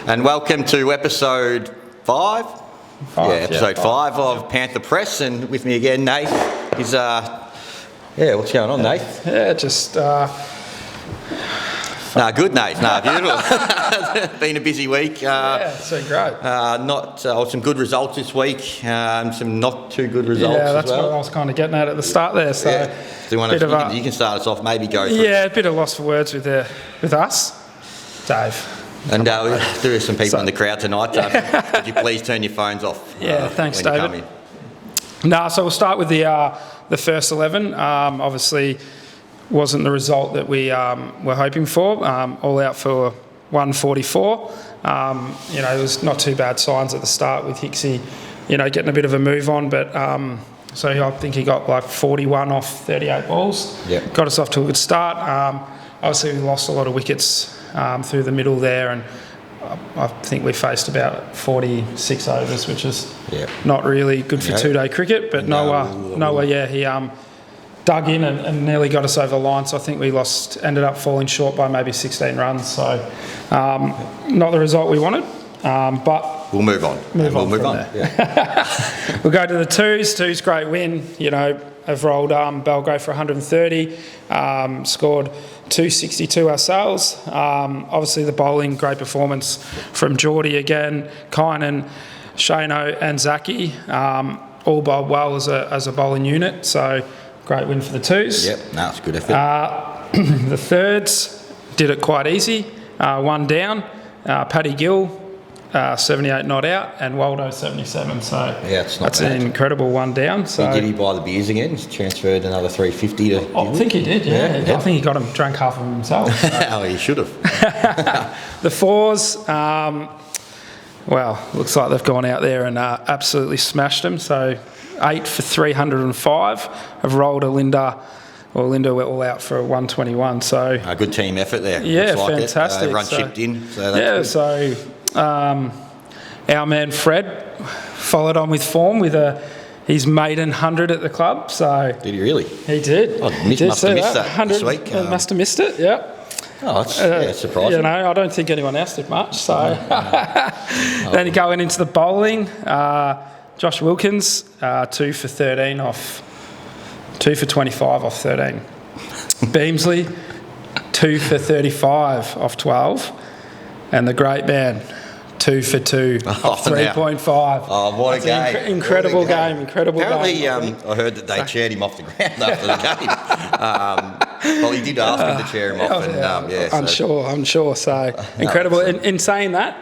And welcome to episode 5. Episode 5 of Panther Press, and with me again, Nate. He's what's going on, Nate? Yeah, just good, Nate. Beautiful. Been a busy week. It's been great. Some good results this week. Some not too good results. Yeah, that's as well. what I was kind of getting at the start there. So, you can start us off. Maybe go. A bit of loss for words with us, Dave. And there are some people in the crowd tonight. Could you please turn your phones off? Thanks, David. So we'll start with the first 11. Obviously, wasn't the result that we were hoping for. All out for 144. It was not too bad signs at the start with Hicksy, getting a bit of a move on, but so I think he got like 41 off 38 balls. Yep. Got us off to a good start. Obviously, we lost a lot of wickets through the middle there, and I think we faced about 46 overs, which is not really good for two-day cricket. But Noah, he dug in and nearly got us over the line. So I think we ended up falling short by maybe 16 runs. So not the result we wanted, but we'll move on. We'll move on. Yeah. We'll go to the twos. Twos, great win. Have rolled Belgo for 130, scored 262 ourselves. Obviously the bowling, great performance from Geordie again, Kynan, Shano and Zaki, all bowled well as a bowling unit, so great win for the twos. It's a good effort. The thirds did it quite easy, one down, Paddy Gill, 78 not out, and Waldo 77. So that's an incredible one down. So did he buy the beers again? He's transferred another 350 to. I think he did. Yeah. I think he got him drank half of them himself. So. He should have. The fours. Looks like they've gone out there and absolutely smashed them. So 8 for 305 have rolled Linda went all out for 121. So a good team effort there. Yeah, fantastic. Everyone chipped in. So that's good. Our man Fred followed on with form with his maiden 100 at the club. So did he really? He did. Must have missed that this week. Must have missed it. Yeah. Oh, that's surprising. I don't think anyone else did much. So then going into the bowling, Josh Wilkins 2 for 13 off 2 for 25 off 13. Beamsley 2 for 35 off 12. And the great man, 2 for 2, 3.5. Oh, what a game. Incredible game. Apparently, I heard that they chaired him off the ground after the game. He did ask him to chair him off. I'm sure. So, incredible. In saying that,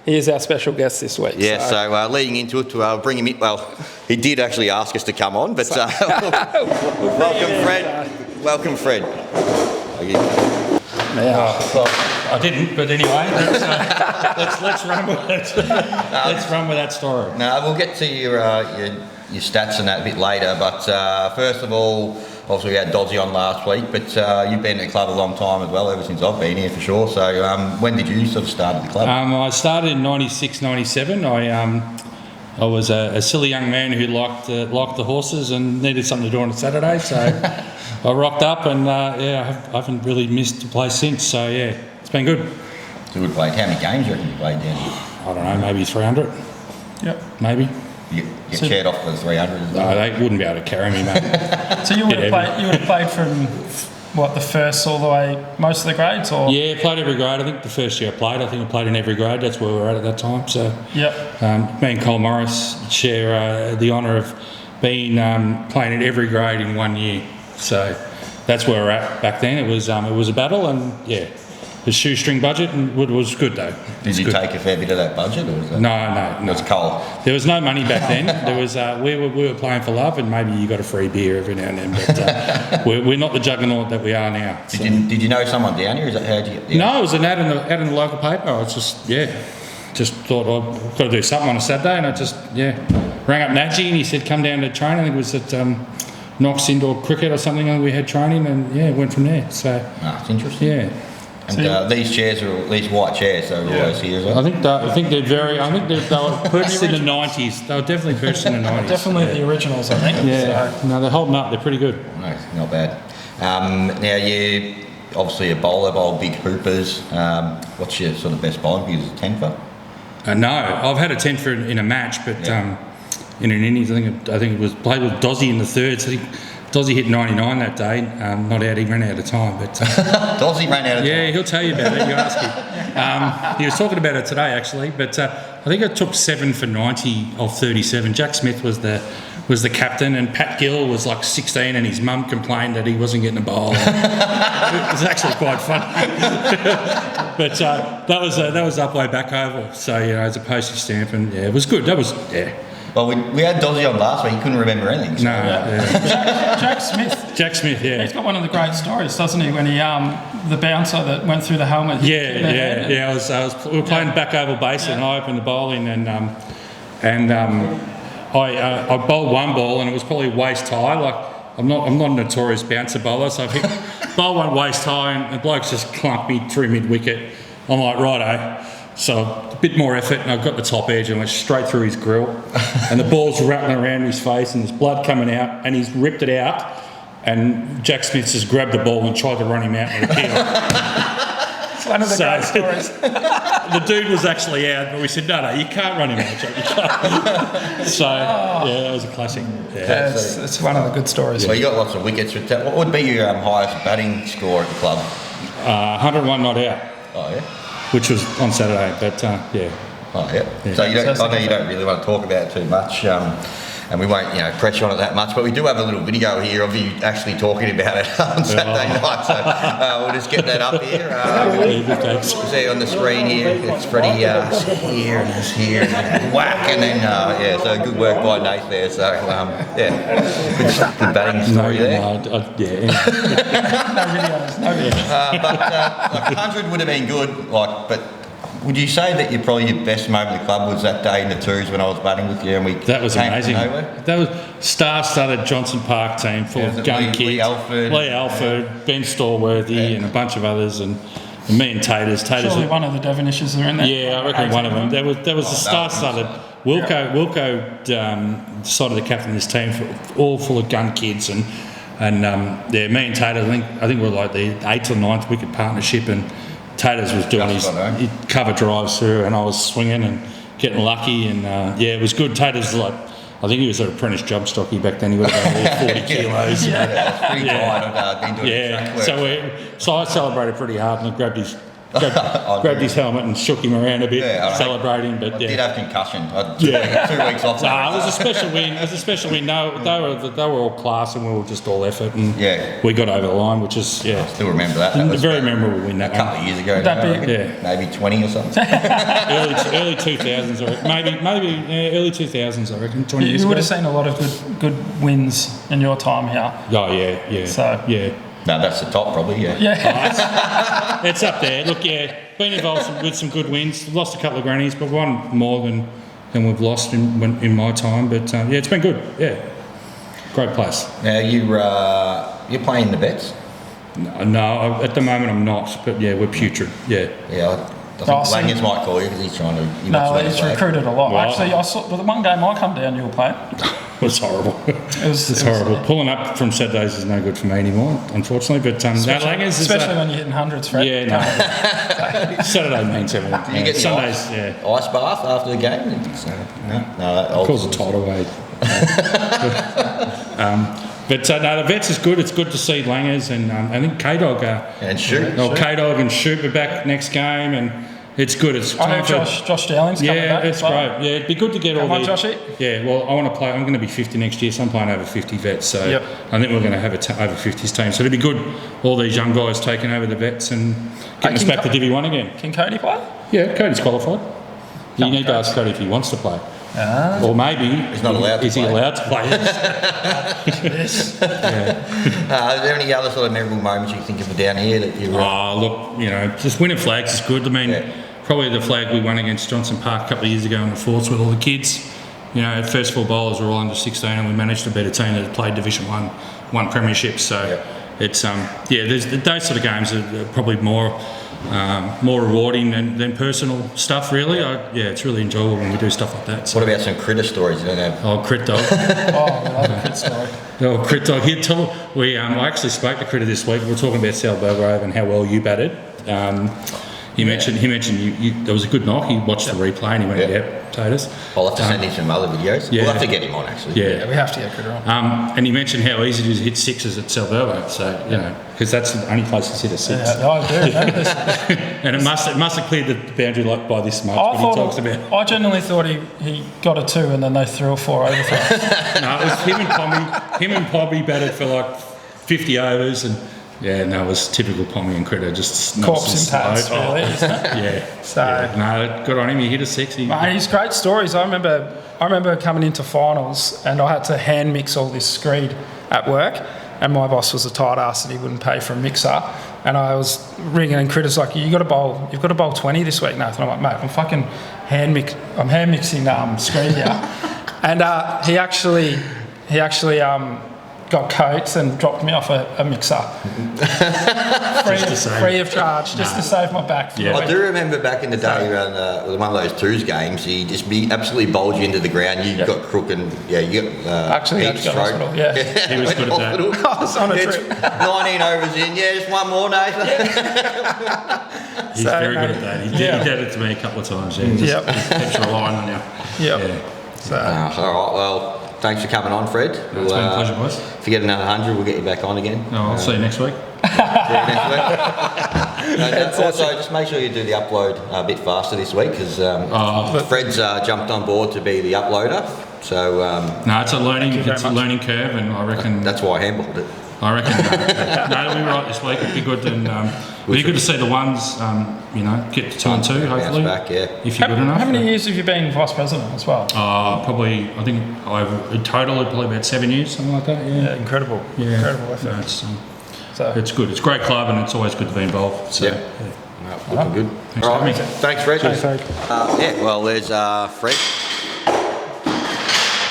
he is our special guest this week. Yeah, so leading into it, to bring him in. Well, he did actually ask us to come on, but welcome, Fred. I didn't, but anyway, let's run with it. Let's run with that story. No, we'll get to your stats and that a bit later. But first of all, obviously we had Dodgy on last week, but you've been at the club a long time as well, ever since I've been here for sure. So when did you sort of start at the club? I started in 96, 97. I was a silly young man who liked the horses and needed something to do on a Saturday, so I rocked up and I haven't really missed a place since. So it's been good. It's a good play. How many games do you reckon you played down here? I don't know, maybe 300. Yep. Maybe. You get chaired off for 300? No, they wouldn't be able to carry me, mate. So you would have played from the first all the way, most of the grades, or? Yeah, played every grade. I think the first year I played in every grade. That's where we were at that time. So me and Cole Morris share the honour of being playing at every grade in 1 year. So that's where we're at back then. It was a battle, and the shoestring budget, and it was good though. Did you take a fair bit of that budget, or was it? No. It was Cole. There was no money back then. There was we were playing for love, and maybe you got a free beer every now and then. But we're not the juggernaut that we are now. So. Did you know someone down here? How did you get? No, it was an ad in the local paper. I was just thought I've got to do something on a Saturday, and I just rang up Nadji, and he said come down to train. I think it was at Knox Indoor Cricket or something, and we had training, and went from there. So it's interesting. Yeah. And these white chairs, are always here as well. I think they were purchased in the 90s. They were definitely purchased in the 90s. Definitely the originals, I think. Yeah. So. No, they're holding up. They're pretty good. No, not bad. Now you obviously a bowler, bowl big hoopers. What's your sort of best bowling? Because it's a 10-for? No, I've had a 10 for in a match, but in an innings, I think it was played with Dozzy in the third. So Dozzy hit 99 that day. Not out, he ran out of time. But Dozzy ran out of time. Yeah, he'll tell you about it. You ask him. He was talking about it today, actually. But I think I took 7 for 90 of 37. Jack Smith was the captain, and Pat Gill was like 16, and his mum complained that he wasn't getting a bowl. It was actually quite fun. But that was up way back oval, so as a postage stamp, and it was good. That was Well, we had Dozzy on last week. He couldn't remember anything. So. No, Jack Smith. Jack Smith, yeah. He's got one of the great stories, doesn't he? When he the bouncer that went through the helmet. Yeah. We were playing back oval base, and I opened the bowling, and I bowled one ball, and it was probably waist high. Like I'm not a notorious bouncer bowler, so I hit bowled one waist high, and the bloke's just clunked me through mid wicket. I'm like, righto. So a bit more effort, and I got the top edge and went straight through his grill, and the ball's rattling around his face, and there's blood coming out, and he's ripped it out, and Jack Smith just grabbed the ball and tried to run him out with a heel. It's one of the great stories. The dude was actually out, but we said, no, you can't run him out, Jack. You can't. So, that was a classic. Yeah, it's one of the good stories. Well, you got lots of wickets. What would be your highest batting score at the club? 101 not out. Oh, yeah? Which was on Saturday, but yeah. Oh, yeah. So I know you don't really want to talk about it too much, and we won't, press you on it that much, but we do have a little video here of you actually talking about it on Saturday night, so we'll just get that up here. We'll see it on the screen here. It's pretty here and it's here and whack, and then, so good work by Nate there, so, good batting story there. No videos. But 100 would have been good, but would you say that your best moment at the club was that day in the twos when I was batting with you and we That was came amazing. from nowhere? That was star-studded Johnson Park team full of gun kids. Lee Alford, Ben Stallworthy, and a bunch of others, and me and Taters. Surely one of the Devonishes are in there. Yeah, I reckon one of them. There was a star-studded. Wilco decided to captain this team, all full of gun kids, and me and Taters. I think we're like the 8th or 9th wicket partnership, and Taters was doing his cover drives through, and I was swinging and getting lucky, and it was good. Taters I think he was an apprentice jump stocky back then. He would have been 40 kilos. That's pretty tight. I've been doing track work. So I celebrated pretty hard, and I grabbed his helmet and shook him around a bit, celebrating. But I did have concussion. I 2 weeks off. It was a special win. It was a special win. No, they were all class, and we were just all effort, and we got over the line, which is I still remember that. That was a very memorable win. That a couple of years ago. Maybe 20 or something. early 2000s, or maybe early 2000s. I reckon 20 years ago. You would have seen a lot of good wins in your time here. Oh yeah. So No, that's the top probably, It's up there. Look, been involved with some good wins. Lost a couple of grannies, but won more than we've lost in my time. But it's been good. Yeah, great place. Now you're playing the vets? No, at the moment I'm not. But we're putrid. Yeah. Yeah. I think Langers might call you because he's trying to. No, he's recruited a lot. Well, actually, I saw the one game I come down, you were playing. It was horrible. It's horrible. Pulling up from Saturdays is no good for me anymore, unfortunately. But especially when you're hitting hundreds, Fred. Yeah, no. Saturday means everything. You get Sundays, ice bath after the game? No, of course, a tidal wave. But the vets is good. It's good to see Langers, and I think K-Dog and Shoot. K-Dog and Shoot are back next game, and it's good. It's time for Josh Dowling's coming back. It's great. Yeah, it'd be good to get all the. Joshy. Yeah, well, I want to play. I'm going to be 50 next year, so I'm playing over 50 vets. So I think we're going to have over 50s team. So it'd be good. All these young guys taking over the vets and getting us back to Divi 1 again. Can Cody play? Yeah, Cody's qualified. You need to ask Cody if he wants to play. Or maybe he's not allowed. Is he allowed to play? Yes. Are there any other sort of memorable moments you think of down here that you? Look, just winning flags is good. I mean, probably the flag we won against Johnson Park a couple of years ago in the forts with all the kids. First four bowlers were all under 16, and we managed to beat a team that had played Division 1 premierships. So it's there's those sort of games are probably more rewarding than personal stuff, really. It's really enjoyable when we do stuff like that. So. What about some critter stories? You don't have? Oh, Crit Dog. I love a Crit story. Oh, Crit Dog. I actually spoke to Critter this week. We were talking about Sal Belgrave and how well you batted. He mentioned there was a good knock. He watched the replay and he went, "Yep, potatoes." I'll have to send him some other videos. Yeah. We'll have to get him on actually. Yeah, we have to get Critter on. and he mentioned how easy it is to hit sixes at Salverlo. So because that's the only place he's hit a six. Yeah, I do. And it must have cleared the boundary like by this much. I genuinely thought he got a 2 and then they threw a 4 overthrows. No, it was him and Pommy. Him and Pommy batted for like 50 overs and. Yeah, no, it was typical Pommy and Critter, just corpse in pads, really, isn't it? Yeah. So no, good on him. He hit a 60. Mate, he's great stories. I remember coming into finals and I had to hand mix all this screed at work, and my boss was a tight ass and he wouldn't pay for a mixer. And I was ringing and Critter's like, you've got to bowl 20 this week, Nathan. I'm like, mate, I'm fucking hand mixing screed here. And he actually got coats and dropped me off a mixer. free of charge, just to save my back. I do remember back in the day around one of those twos games, he just absolutely bowled you into the ground. You got crook and you got actually had to go to hospital. Yeah. He was good at that. I was on a trip. 19 overs in. Yeah, just one more, Nathan. He's very good at that. He did it to me a couple of times. Yeah, just keeps relying on you. Yep. Yeah. So. All right. Well. Thanks for coming on, Fred. It's been a pleasure, boys. If you get another 100, we'll get you back on again. I'll see you next week. Also, just make sure you do the upload a bit faster this week because Fred's jumped on board to be the uploader. So no, it's a learning curve, and I reckon that's why I handballed it. I reckon it'll be right this week. It'll be good, and it'll be good to see the ones, get to 2 and 2, hopefully. Back, if you're good enough. How many years have you been vice president as well? Probably, I think in total, probably about 7 years, something like that. Yeah, incredible. Yeah. Incredible effort. No, it's good. It's a great club, and it's always good to be involved. So, looking good. Thanks for having me. Thanks, Fred. Thanks, Fred. Well, there's Fred.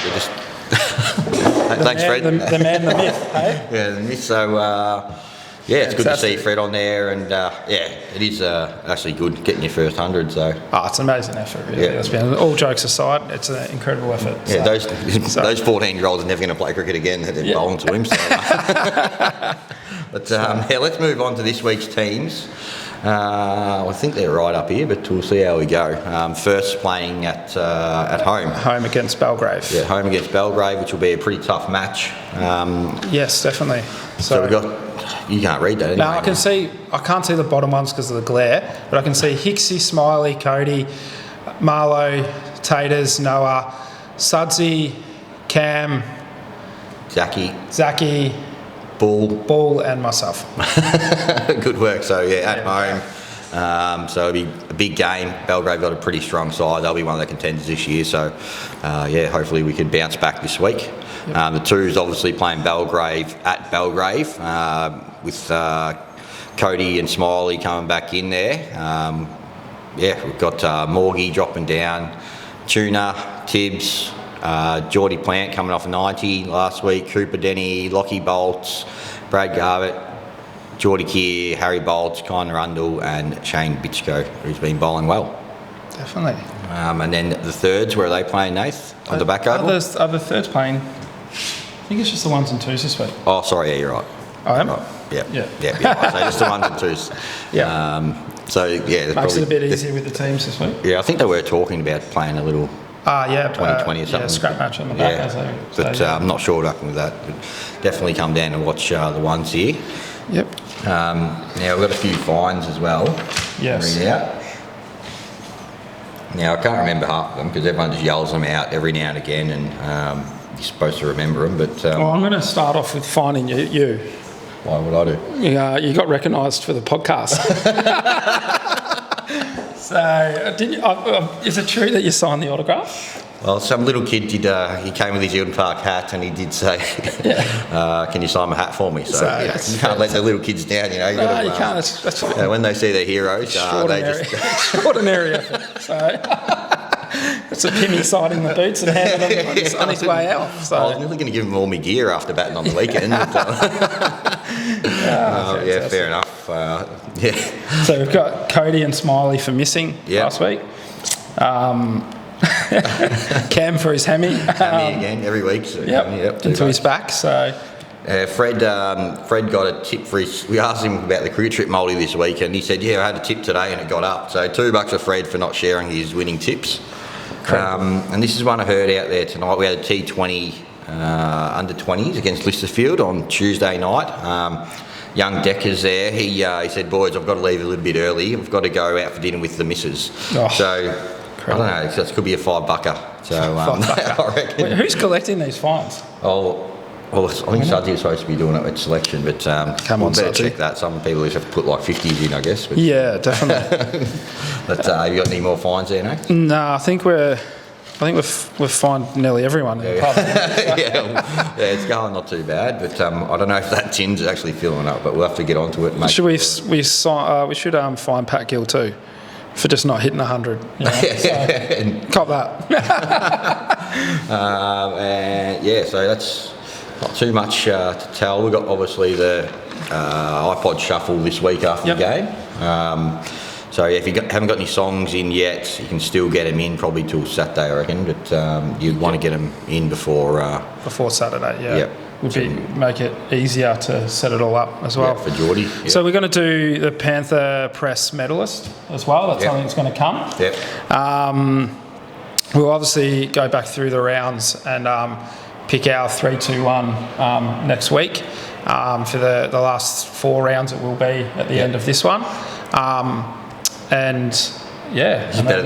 We're just. Thanks, Fred. The man, the myth, hey? Yeah, the myth. So, it's good to see Fred on there, and it is actually good getting your first 100. So, it's an amazing effort, really. All jokes aside, it's an incredible effort. Yeah, those 14-year-olds are never going to play cricket again. They're bowling to him. So. But let's move on to this week's teams. I think they're right up here, but we'll see how we go. First playing at home. Home against Belgrave. Yeah, home against Belgrave, which will be a pretty tough match. Yes, definitely. So we've got. You can't read that anyway. No, I can't see the bottom ones because of the glare, but I can see Hicksy, Smiley, Cody, Marlo, Taters, Noah, Sudsy, Cam, Zachy, Bull, and myself. Good work. So at home. So it'll be a big game. Belgrave got a pretty strong side. They'll be one of the contenders this year. So hopefully we can bounce back this week. Yep. The Twos obviously playing Belgrave at Belgrave with Cody and Smiley coming back in there. We've got Morgie dropping down, Tuna, Tibbs, Geordie Plant coming off 90 last week, Cooper Denny, Lockie Bolts, Brad Garbutt, Geordie Keir, Harry Bolts, Con Rundle and Shane Bitchko, who's been bowling well. Definitely. And then the thirds, where are they playing, Nath? On the back oval? Are the thirds playing? I think it's just the 1s and 2s this week. Oh, sorry, you're right. I am? Right. Yeah. So just the 1s and 2s. Yeah. Makes it a bit easier with the teams this week. Yeah, I think they were talking about playing a little 2020 or something. Yeah, scrap match on the back. But I'm not sure what happened with that. But definitely come down and watch the ones here. Yep. Now we've got a few fines as well. Yes. Read out. Now I can't remember half of them because everyone just yells them out every now and again, and you're supposed to remember them. But I'm going to start off with fining you. Why would I do? You got recognised for the podcast. So, is it true that you signed the autograph? Well, some little kid did. He came with his Eildon Park hat, and he did say, "Can you sign my hat for me?" So you can't let the little kids down. You know, you can't. That's when they see their heroes, they just extraordinary effort. So. It's a Pimmy signing the boots and handing him on his way out. So. I was nearly going to give him all my gear after batting on the weekend. Fair enough. So we've got Cody and Smiley for missing last week. Cam for his hammy. Hammy again every week. So into his back. So Fred got a tip for his. We asked him about the cricket trip multi this week, and he said, "Yeah, I had a tip today, and it got up." So $2 for Fred for not sharing his winning tips. And this is one I heard out there tonight. We had a T20 under 20s against Listerfield on Tuesday night. Young Decker's there. He said, "Boys, I've got to leave a little bit early. I've got to go out for dinner with the missus." Oh, so I don't know. This could be a $5. So I reckon. Wait, who's collecting these fines? Well, I think Sudsy was supposed to be doing it at selection, but Come on, better Sudsy. check that. Some people just have to put like 50s in, I guess. But, Yeah, definitely. but have you got any more fines there, no? No, I think we've fined nearly everyone in the pub. yeah, it's going not too bad, but I don't know if that tin's actually filling up, but we'll have to get onto it. Should we should fine Pat Gill too for just not hitting 100. You know? So, cop that. So that's not too much to tell. We've got obviously the iPod shuffle this week after the game. So if you haven't got any songs in yet, you can still get them in probably till Saturday, I reckon. But you'd want to get them in before Saturday. Yeah. Yep. Make it easier to set it all up as well. Yeah, for Geordie. Yep. So we're going to do the Panther press medalist as well. That's something that's going to come. Yep. We'll obviously go back through the rounds and pick our 3, 2, 1 next week. For the last 4 rounds, it will be at the end of this one. This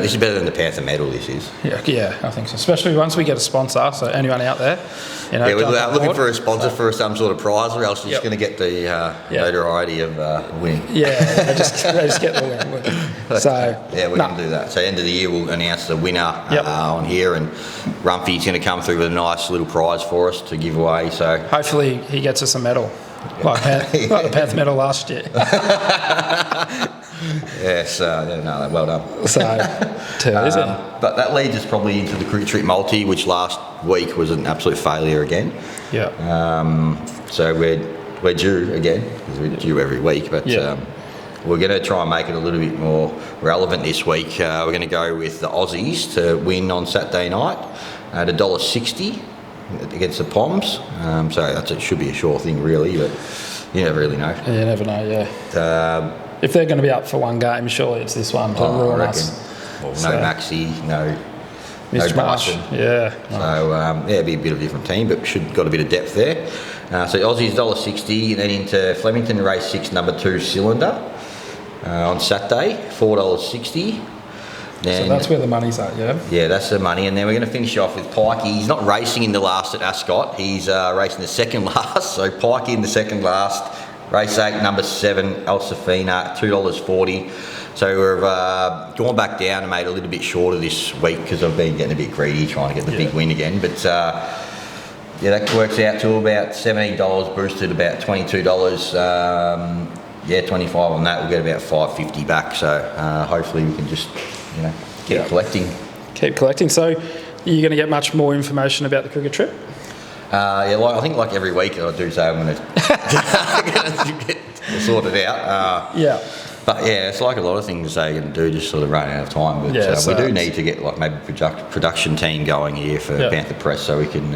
is better than the Panther medal. This is. Yeah, I think so. Especially once we get a sponsor. So anyone out there, we're looking for a sponsor for some sort of prize, or else you're just going to get the notoriety of winning. Yeah, they just get the win. So we're going to do that. So end of the year, we'll announce the winner on here, and Rumpy's going to come through with a nice little prize for us to give away. So hopefully he gets us a medal, like the Panther medal last year. Yes, well done. So, but that leads us probably into the cricket trip multi, which last week was an absolute failure again. Yeah. So we're due again, because we're due every week, but we're going to try and make it a little bit more relevant this week. We're going to go with the Aussies to win on Saturday night at $1.60 against the Poms. So it should be a sure thing, really, but you never really know. You never know, yeah. If they're going to be up for one game, surely it's this one to ruin us. Well, no Maxi, no Dyson. Yeah. So, it'll be a bit of a different team, but got a bit of depth there. So Aussies $1.60, and then into Flemington race 6 number 2 cylinder on Saturday, $4.60. So that's where the money's at, yeah? Yeah, that's the money. And then we're going to finish off with Pikey. He's not racing in the last at Ascot. He's racing the second last. So Pikey in the second last. Race 8, number 7, El Safina, $2.40. So we've gone back down and made a little bit shorter this week because I've been getting a bit greedy trying to get the big win again. But that works out to about $17, boosted about $22. 25 on that, we'll get about $5.50 back. So hopefully we can just, keep collecting. Keep collecting. So you're going to get much more information about the cricket trip? I think like every week I do say I'm going to get sorted out. But it's like a lot of things they're going to do, just sort of running out of time. But we do need to get like maybe production team going here for Panther Press so we can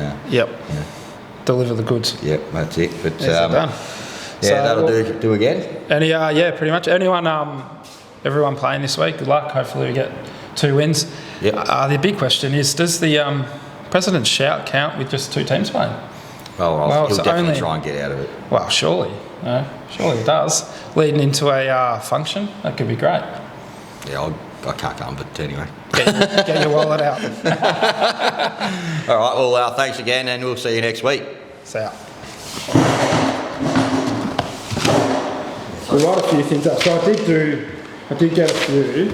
deliver the goods. Yep, that's it. But done. That'll do again. Any pretty much everyone playing this week. Good luck. Hopefully we get 2 wins. Yep. The big question is, does the President's Shout count with just 2 teams playing? Well, he'll definitely try and get out of it. Well, surely it does. Leading into a function, that could be great. Yeah, I can't come, but anyway. Get your wallet out. All right, well, thanks again, and we'll see you next week. See ya. We write a few things up. So I did get a few.